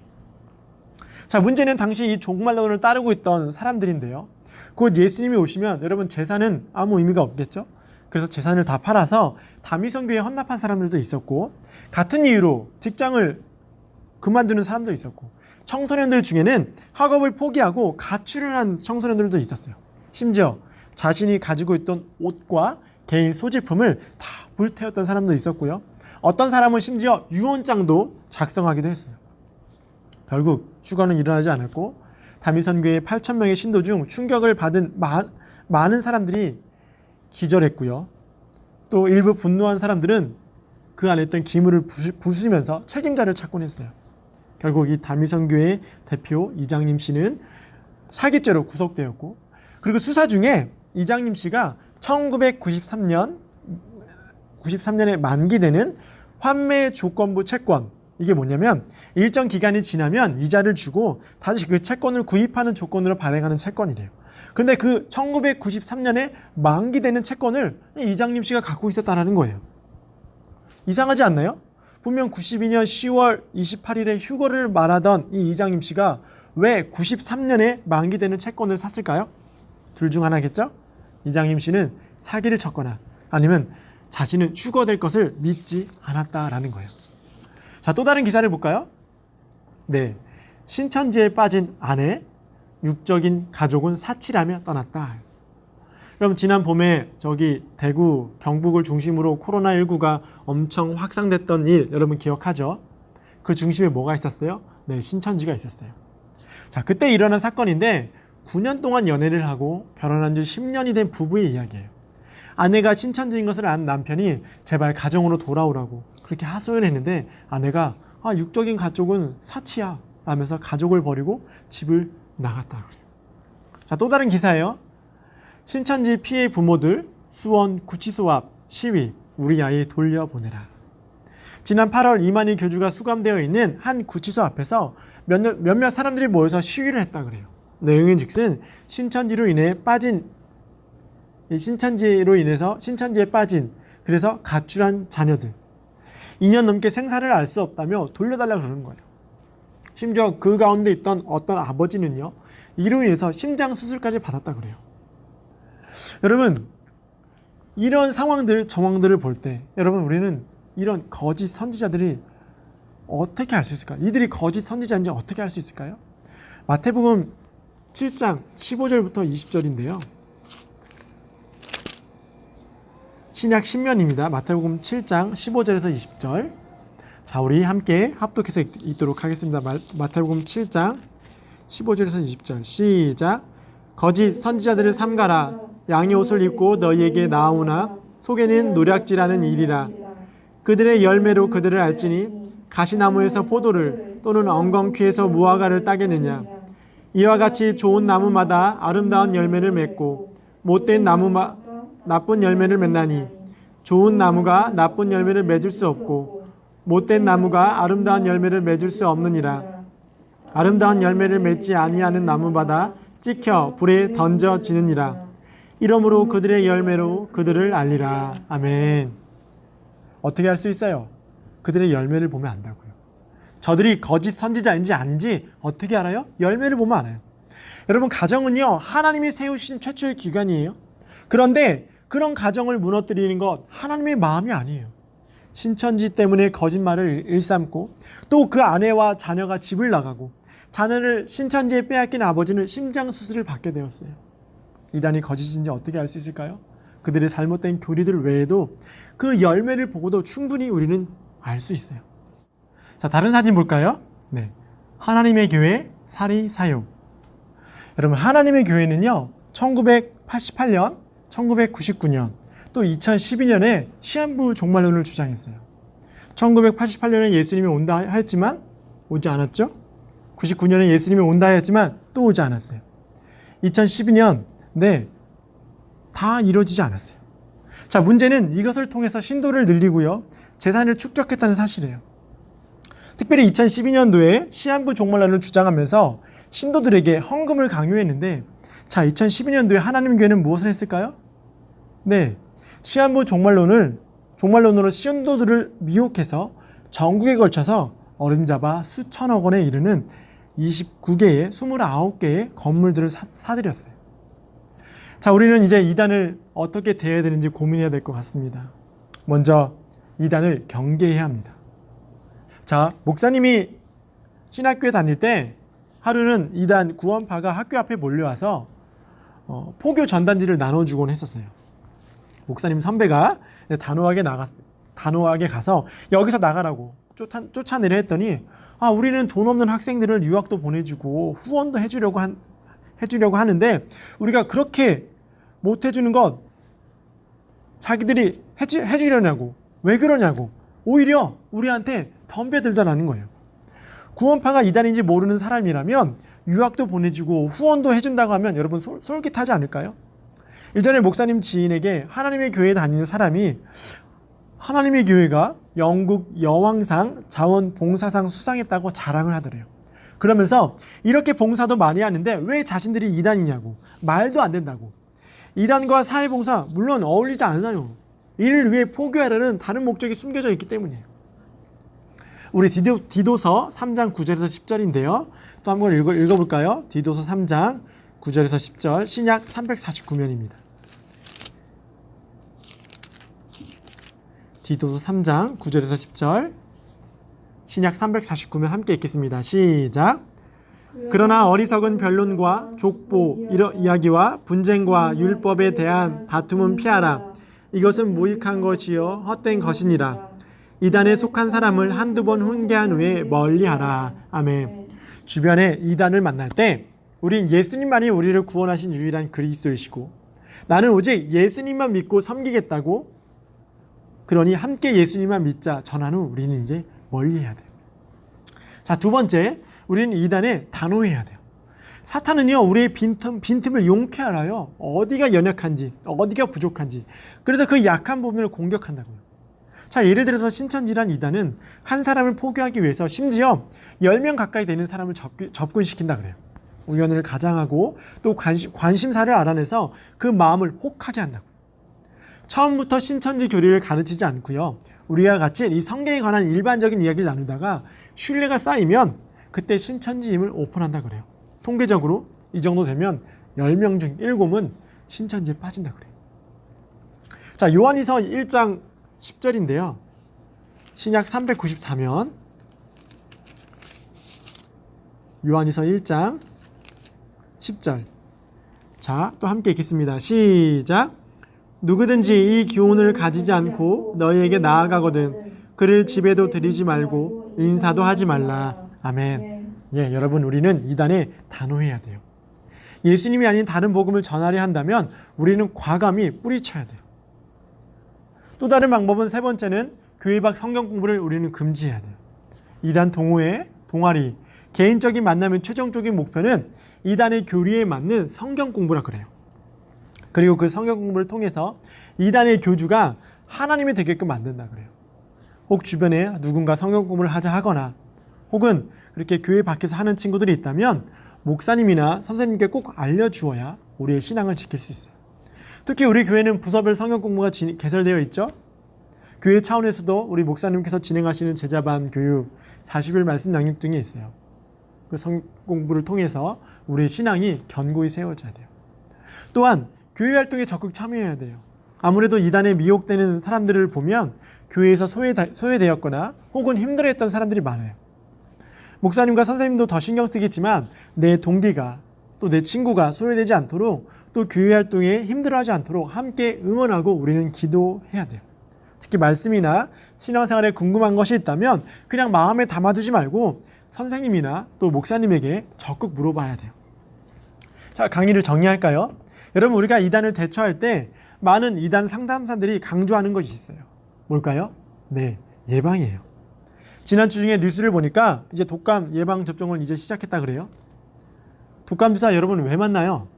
S2: 자, 문제는 당시 이 종말론을 따르고 있던 사람들인데요. 곧 예수님이 오시면 여러분 재산은 아무 의미가 없겠죠. 그래서 재산을 다 팔아서 다미선교회에 헌납한 사람들도 있었고, 같은 이유로 직장을 그만두는 사람도 있었고, 청소년들 중에는 학업을 포기하고 가출을 한 청소년들도 있었어요. 심지어 자신이 가지고 있던 옷과 개인 소지품을 다 불태웠던 사람도 있었고요. 어떤 사람은 심지어 유언장도 작성하기도 했어요. 결국 휴거는 일어나지 않았고 다미선교회 8,000명의 신도 중 충격을 받은 많은 사람들이 기절했고요. 또 일부 분노한 사람들은 그 안에 있던 기물을 부수면서 책임자를 찾곤 했어요. 결국 이 다미선교회 대표 이장님 씨는 사기죄로 구속되었고, 그리고 수사 중에 이장님 씨가 1993년에 만기되는 환매 조건부 채권, 이게 뭐냐면 일정 기간이 지나면 이자를 주고 다시 그 채권을 구입하는 조건으로 발행하는 채권이래요. 그런데 그 1993년에 만기되는 채권을 이장님 씨가 갖고 있었다는 거예요. 이상하지 않나요? 분명 92년 10월 28일에 휴거를 말하던 이 이장님 씨가 왜 93년에 만기되는 채권을 샀을까요? 둘 중 하나겠죠? 이장님 씨는 사기를 쳤거나 아니면 자신은 휴거될 것을 믿지 않았다라는 거예요. 자, 또 다른 기사를 볼까요? 네, 신천지에 빠진 아내, 육적인 가족은 사치라며 떠났다. 그럼 지난 봄에 저기 대구, 경북을 중심으로 코로나19가 엄청 확산됐던 일 여러분 기억하죠? 그 중심에 뭐가 있었어요? 네, 신천지가 있었어요. 자, 그때 일어난 사건인데 9년 동안 연애를 하고 결혼한 지 10년이 된 부부의 이야기예요. 아내가 신천지인 것을 안 남편이 제발 가정으로 돌아오라고 그렇게 하소연을 했는데 아내가 육적인 가족은 사치야 하면서 가족을 버리고 집을 나갔다. 자, 또 다른 기사예요. 신천지 피해 부모들 수원 구치소 앞 시위, 우리 아이 돌려보내라. 지난 8월 이만희 교주가 수감되어 있는 한 구치소 앞에서 몇몇 사람들이 모여서 시위를 했다 그래요. 내용인 즉슨 신천지에 빠진 그래서 가출한 자녀들 2년 넘게 생사를 알 수 없다며 돌려달라 그러는 거예요. 심지어 그 가운데 있던 어떤 아버지는요, 이로 인해서 심장 수술까지 받았다 그래요. 여러분, 이런 상황들, 정황들을 볼 때 여러분 우리는 이런 거짓 선지자들이 어떻게 알 수 있을까? 이들이 거짓 선지자인지 어떻게 알 수 있을까요? 마태복음 7장 15절부터 20절인데요. 신약 신면입니다. 마태복음 7장 15절에서 20절. 자, 우리 함께 합독해서 읽도록 하겠습니다. 마태복음 7장 15절에서 20절. 시작. 거짓 선지자들을 삼가라. 양의 옷을 입고 너희에게 나오나 속에는 노략질하는 일이라. 그들의 열매로 그들을 알지니 가시나무에서 포도를 또는 엉겅퀴에서 무화과를 따겠느냐. 이와 같이 좋은 나무마다 아름다운 열매를 맺고 못된 나무마 나쁜 열매를 맺나니 좋은 나무가 나쁜 열매를 맺을 수 없고 못된 나무가 아름다운 열매를 맺을 수 없느니라. 아름다운 열매를 맺지 아니하는 나무마다 찍혀 불에 던져지느니라. 이러므로 그들의 열매로 그들을 알리라. 아멘. 어떻게 알 수 있어요? 그들의 열매를 보면 안다고요. 저들이 거짓 선지자인지 아닌지 어떻게 알아요? 열매를 보면 알아요. 여러분, 가정은요, 하나님이 세우신 최초의 기관이에요. 그런데 그런 가정을 무너뜨리는 것 하나님의 마음이 아니에요. 신천지 때문에 거짓말을 일삼고 또 그 아내와 자녀가 집을 나가고 자녀를 신천지에 빼앗긴 아버지는 심장수술을 받게 되었어요. 이단이 거짓인지 어떻게 알 수 있을까요? 그들의 잘못된 교리들 외에도 그 열매를 보고도 충분히 우리는 알 수 있어요. 자, 다른 사진 볼까요? 네, 하나님의 교회 사리사욕. 여러분, 하나님의 교회는요 1988년, 1999년, 또 2012년에 시한부 종말론을 주장했어요. 1988년에 예수님이 온다 하였지만 오지 않았죠. 99년에 예수님이 온다 하였지만 또 오지 않았어요. 2012년 다 이루어지지 않았어요. 자, 문제는 이것을 통해서 신도를 늘리고요 재산을 축적했다는 사실이에요. 특별히 2012년도에 시한부 종말론을 주장하면서 신도들에게 헌금을 강요했는데, 자, 2012년도에 하나님 교회는 무엇을 했을까요? 네, 시한부 종말론으로 신도들을 미혹해서 전국에 걸쳐서 어림잡아 수천억 원에 이르는 29개의 29개의 건물들을 사들였어요. 자, 우리는 이제 이단을 어떻게 대해야 되는지 고민해야 될 것 같습니다. 먼저 이단을 경계해야 합니다. 자, 목사님이 신학교에 다닐 때 하루는 이단 구원파가 학교 앞에 몰려와서 포교 전단지를 나눠주곤 했었어요. 목사님 선배가 단호하게 가서 여기서 나가라고 쫓아내려 했더니, 우리는 돈 없는 학생들을 유학도 보내주고 후원도 해주려고 하는데 우리가 그렇게 못 해주는 것 자기들이 해주려냐고, 왜 그러냐고 오히려 우리한테 덤벼들더라는 거예요. 구원파가 이단인지 모르는 사람이라면 유학도 보내주고 후원도 해준다고 하면 여러분 솔깃하지 않을까요? 일전에 목사님 지인에게 하나님의 교회에 다니는 사람이 하나님의 교회가 영국 여왕상 자원봉사상 수상했다고 자랑을 하더래요. 그러면서 이렇게 봉사도 많이 하는데 왜 자신들이 이단이냐고, 말도 안 된다고. 이단과 사회봉사 물론 어울리지 않아요. 이를 위해 포교하려는 다른 목적이 숨겨져 있기 때문이에요. 우리 디도서 3장 9절에서 10절인데요. 또 한번 읽어볼까요? 디도서 3장 9절에서 10절, 신약 349면입니다. 디도서 3장 9절에서 10절, 신약 349면 함께 읽겠습니다. 시작. 그러나 어리석은 변론과 족보 이야기와 분쟁과 율법에 대한 다툼은 피하라. 이것은 무익한 것이요 헛된 것이니라. 이단에 속한 사람을 한두 번 훈계한 후에 멀리하라. 아멘. 주변에 이단을 만날 때 우린 예수님만이 우리를 구원하신 유일한 그리스도이시고 나는 오직 예수님만 믿고 섬기겠다고, 그러니 함께 예수님만 믿자 전한 후 우리는 이제 멀리해야 돼요. 자, 두 번째, 우리는 이단에 단호해야 돼요. 사탄은요 우리의 빈틈을 용케 알아요. 어디가 연약한지, 어디가 부족한지. 그래서 그 약한 부분을 공격한다고요. 자, 예를 들어서 신천지란 이단은 한 사람을 포교하기 위해서 심지어 10명 가까이 되는 사람을 접근시킨다 그래요. 우연을 가장하고 또 관심사를 알아내서 그 마음을 혹하게 한다고. 처음부터 신천지 교리를 가르치지 않고요, 우리와 같이 이 성경에 관한 일반적인 이야기를 나누다가 신뢰가 쌓이면 그때 신천지임을 오픈한다 그래요. 통계적으로 이 정도 되면 10명 중 7은 신천지에 빠진다 그래요. 자, 요한이서 1장 10절인데요. 신약 394면 요한이서 1장 10절. 자, 또 함께 읽겠습니다. 시작. 누구든지 이 교훈을 가지지 않고 너희에게 나아가거든 그를 집에도 들이지 말고 인사도 하지 말라. 아멘. 예, 여러분, 우리는 이단에 단호해야 돼요. 예수님이 아닌 다른 복음을 전하려 한다면 우리는 과감히 뿌리쳐야 돼요. 또 다른 방법은 세 번째는 교회 밖 성경 공부를 우리는 금지해야 돼요. 이단 동호회, 동아리, 개인적인 만남의 최종적인 목표는 이단의 교리에 맞는 성경 공부라 그래요. 그리고 그 성경 공부를 통해서 이단의 교주가 하나님이 되게끔 만든다 그래요. 혹 주변에 누군가 성경 공부를 하자 하거나 혹은 그렇게 교회 밖에서 하는 친구들이 있다면 목사님이나 선생님께 꼭 알려주어야 우리의 신앙을 지킬 수 있어요. 특히 우리 교회는 부서별 성경 공부가 개설되어 있죠. 교회 차원에서도 우리 목사님께서 진행하시는 제자반 교육, 40일 말씀 양육 등이 있어요. 그 성경 공부를 통해서 우리의 신앙이 견고히 세워져야 돼요. 또한 교회 활동에 적극 참여해야 돼요. 아무래도 이단에 미혹되는 사람들을 보면 교회에서 소외되었거나 혹은 힘들어했던 사람들이 많아요. 목사님과 선생님도 더 신경 쓰겠지만 내 동기가 또 내 친구가 소외되지 않도록 또 교회 활동에 힘들어하지 않도록 함께 응원하고 우리는 기도해야 돼요. 특히 말씀이나 신앙생활에 궁금한 것이 있다면 그냥 마음에 담아두지 말고 선생님이나 또 목사님에게 적극 물어봐야 돼요. 자, 강의를 정리할까요? 여러분, 우리가 이단을 대처할 때 많은 이단 상담사들이 강조하는 것이 있어요. 뭘까요? 네, 예방이에요. 지난주 중에 뉴스를 보니까 이제 독감 예방 접종을 이제 시작했다 그래요. 독감 주사 여러분 왜 맞나요?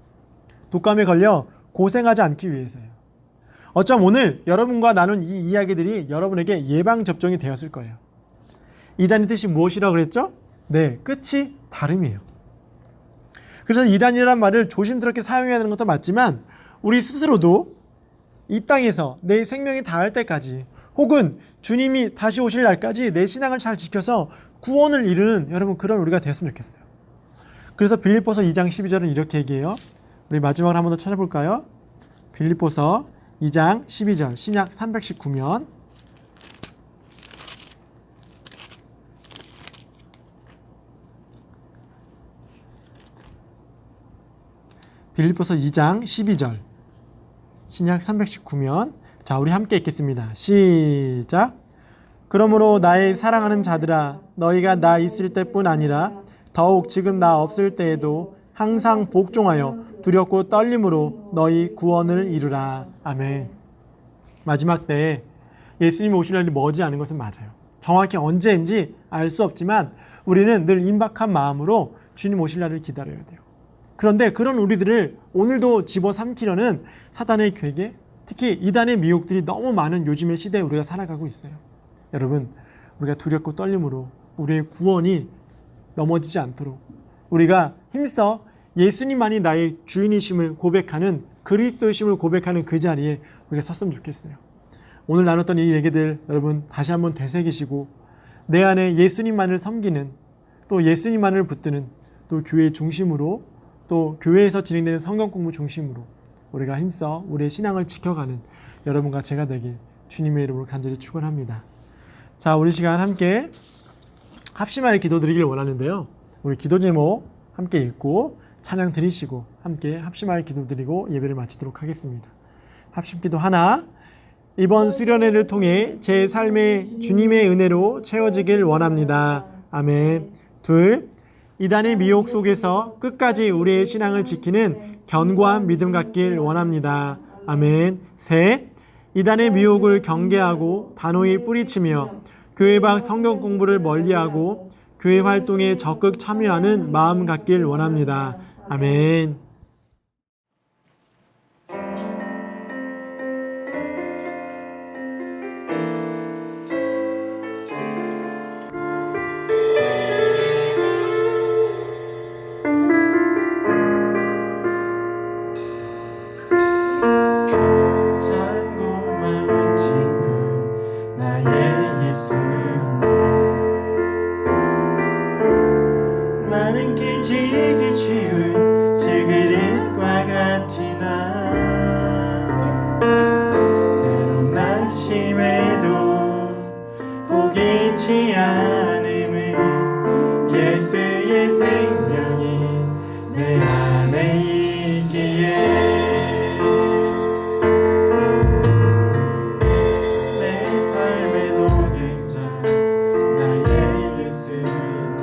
S2: 독감에 걸려 고생하지 않기 위해서예요. 어쩜 오늘 여러분과 나눈 이 이야기들이 여러분에게 예방 접종이 되었을 거예요. 이단의 뜻이 무엇이라고 그랬죠? 네, 끝이 다름이에요. 그래서 이단이라는 말을 조심스럽게 사용해야 하는 것도 맞지만 우리 스스로도 이 땅에서 내 생명이 다할 때까지 혹은 주님이 다시 오실 날까지 내 신앙을 잘 지켜서 구원을 이루는 여러분 그런 우리가 되었으면 좋겠어요. 그래서 빌립보서 2장 12절은 이렇게 얘기해요. 우리 마지막으로 한 번 더 찾아볼까요? 빌립보서 2장 12절 신약 319면 빌립보서 2장 12절 신약 319면 자, 우리 함께 읽겠습니다. 시작. 그러므로 나의 사랑하는 자들아 너희가 나 있을 때뿐 아니라 더욱 지금 나 없을 때에도 항상 복종하여 두렵고 떨림으로 너희 구원을 이루라. 아멘. 마지막 때에 예수님이 오실 날이 머지 않은 것은 맞아요. 정확히 언제인지 알 수 없지만 우리는 늘 임박한 마음으로 주님 오실 날을 기다려야 돼요. 그런데 그런 우리들을 오늘도 집어삼키려는 사단의 괴계, 특히 이단의 미혹들이 너무 많은 요즘의 시대에 우리가 살아가고 있어요. 여러분, 우리가 두렵고 떨림으로 우리의 구원이 넘어지지 않도록 우리가 힘써 예수님만이 나의 주인이심을 고백하는 그리스도이심을 고백하는 그 자리에 우리가 섰으면 좋겠어요. 오늘 나눴던 이 얘기들 여러분 다시 한번 되새기시고 내 안에 예수님만을 섬기는 또 예수님만을 붙드는 또 교회 중심으로 또 교회에서 진행되는 성경 공부 중심으로 우리가 힘써 우리의 신앙을 지켜가는 여러분과 제가 되길 주님의 이름으로 간절히 축원합니다. 자, 우리 시간 함께 합심하여 기도드리길 원하는데요. 우리 기도 제목 함께 읽고 찬양 드리시고 함께 합심하여 기도드리고 예배를 마치도록 하겠습니다. 합심기도 하나, 이번 수련회를 통해 제 삶에 주님의 은혜로 채워지길 원합니다. 아멘. 둘, 이단의 미혹 속에서 끝까지 우리의 신앙을 지키는 견고한 믿음 갖길 원합니다. 아멘. 셋, 이단의 미혹을 경계하고 단호히 뿌리치며 교회 밖 성경 공부를 멀리하고 교회 활동에 적극 참여하는 마음 갖길 원합니다. 아멘.
S3: 나는 깨지기 쉬운 슬기
S2: 변치 않음은 예수의 생명이 내 안에 있기에 내 삶의 독행자 나의 예수님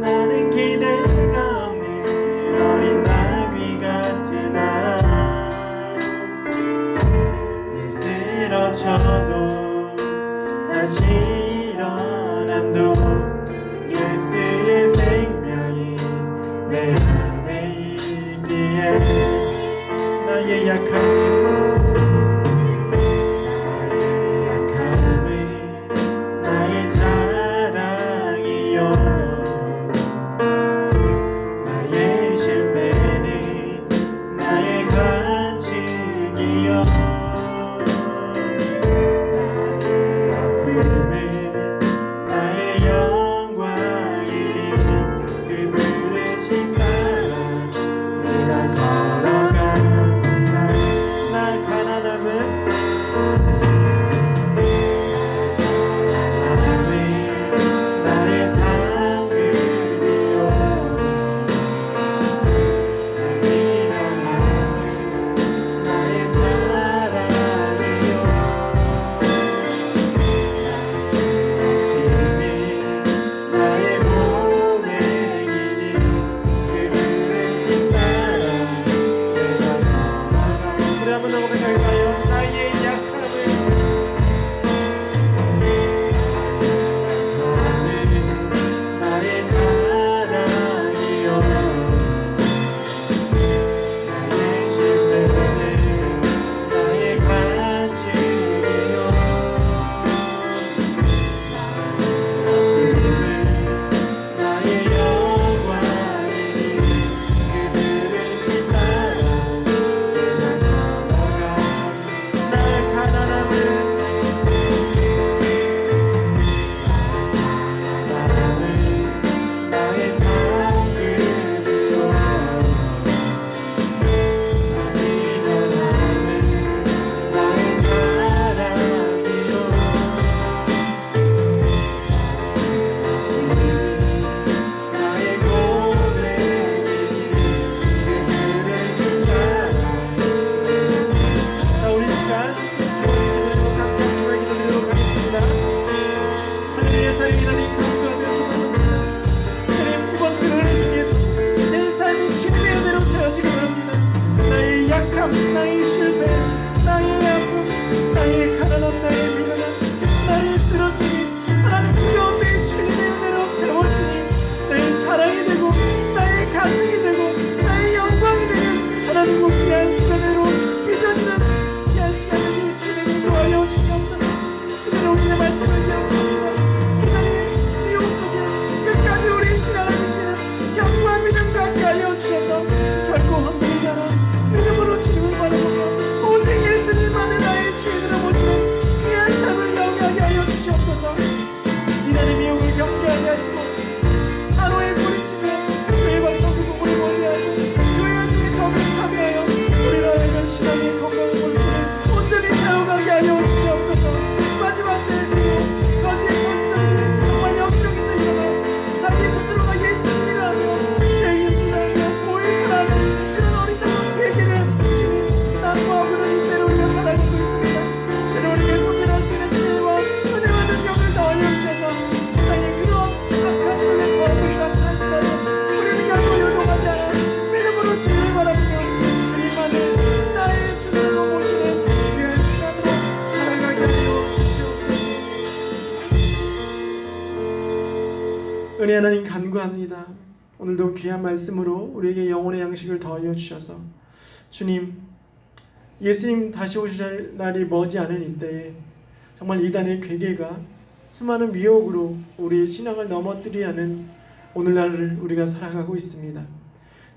S2: 나는 기대가 없는 어린 나귀 같은 늘 쓰러져도 다시 일어남도 예수의 생명이 내 안에 있기에 나의 약함은 나의 자랑이요 나의 실패는 나의 간증이요 나의 아픔은 나의 영광이니 그 부르심 따라 내가 걸어간다 날 가난함은 나의 상급이요 나의 영광은 나의 자랑이요 나의 고백이니 그 부르심 따라 내가 걸어가 우리 한번 더 고백할까요? 나의 약함을 나의 자랑이요 나의 실패는 나의 간증이요 나의 영광이니 그들은 따라 내가 걸어가 날 가난함은 나의 상급이요 나의 영광은 나의 자랑이요 나의 고백이니 그들은 따라 자 우리 시간 주님으로 함께 주의 기도드리도록 하겠습니다. 하늘의 사랑이 나를 강조하며 하나님 이번 그날을 위해서 내 삶이 주님의 은혜로 채워지기 바랍니다. 나의 약함, 나의 실패, 나의 아픔, 나의 가난함, 나의 미련함, 나의 쓰러짐이 하나님 가운데 주님의 은혜로 채워지니 나의 자랑이 되고 나의 가슴이 되고 나의 영광이 되는 하나님 그 귀한 시간으로 빚어지는 귀한 시간을 주님이 도와여 주시옵소서. 그대로 우리의 말씀을 기억합니다. 기다린 미혹 속에 끝까지 우리 신앙을 지키는 영광 믿음 갖게 하여 주셔서 결코 흔들리지 않아 믿음으로 주님을 바라보며 오직 예수님만을 나의 주인으로 모시는 귀한 삶을 영위하게 하여 주시옵소서. 이날의 미혹을 경계하게 하시고 하루의 뿌리치며 교회 방송국 공부를 멀리하고 교회 안중에 적을 파괴하여 우리가 알면 신앙의 건강을 보이시는 온전히 세워가게 하여 주시옵소서. 마지막 때에 들고 거짓 본성이 정말 역적에서 일어나 자기 스스로가 예수님이라 하며 죄인이라 하며 고일하는 이런 어리석은 세계를 땅과 하늘을 이대로 우리가 살아가고 있습니다. 그대로 우리를 구별할 수 있는 지혜와 은혜와 능력을 더하여 주셔서 세상의 그런 악한 물의 거울이 나타나시다면 우리는 결코 요동하지 않아 믿음으로 주님을 바라보며 주님만을 나의 주님으로 모시는 귀한 시간으로 살아가게 하여 주시옵소서. 은혜 하나님 간구합니다. 오늘도 귀한 말씀으로 우리에게 영혼의 양식을 더하여 주셔서 주님 예수님 다시 오실 날이 머지 않은 이때에 정말 이단의 괴계가 수많은 미혹으로 우리의 신앙을 넘어뜨리려 하는 오늘날을 우리가 살아가고 있습니다.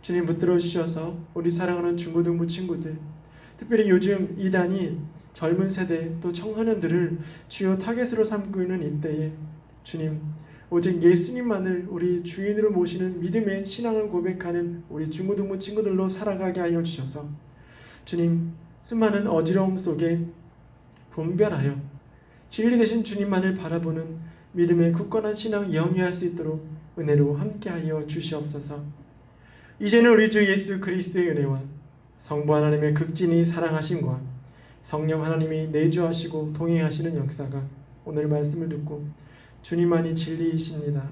S2: 주님 붙들어 주셔서 우리 사랑하는 중고등부 친구들, 특별히 요즘 이단이 젊은 세대 또 청소년들을 주요 타겟으로 삼고 있는 이때에 주님 오직 예수님만을 우리 주인으로 모시는 믿음의 신앙을 고백하는 우리 중고등부 친구들로 살아가게 하여 주셔서 주님 수많은 어지러움 속에 분별하여 진리 되신 주님만을 바라보는 믿음의 굳건한 신앙 영위할 수 있도록 은혜로 함께하여 주시옵소서. 이제는 우리 주 예수 그리스도의 은혜와 성부 하나님의 극진히 사랑하심과 성령 하나님이 내주하시고 동행하시는 역사가 오늘 말씀을 듣고 주님만이 진리이십니다.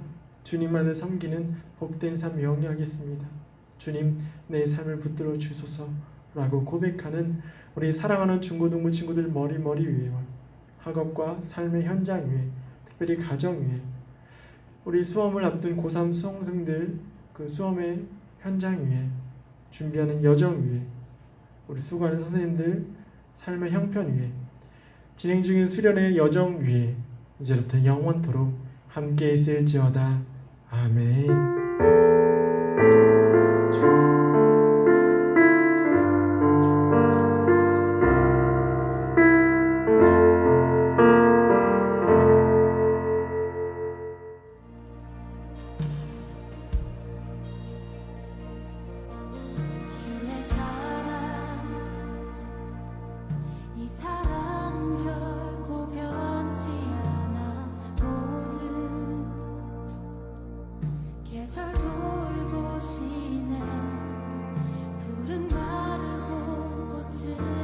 S2: 주님만을 섬기는 복된 삶 영위하겠습니다. 주님, 내 삶을 붙들어 주소서라고 고백하는 우리 사랑하는 중고등부 친구들 머리 위에와 학업과 삶의 현장 위에, 특별히 가정 위에, 우리 수험을 앞둔 고3 수험생들 그 수험의 현장 위에, 준비하는 여정 위에, 우리 수고하는 선생님들 삶의 형편 위에, 진행 중인 수련의 여정 위에 이제부터 영원토록 함께 있을지어다. 아멘.
S3: 주의 사랑 이 사랑은 결코 변치 않아 모든 계절 돌보시네 푸른 마르고 꽃은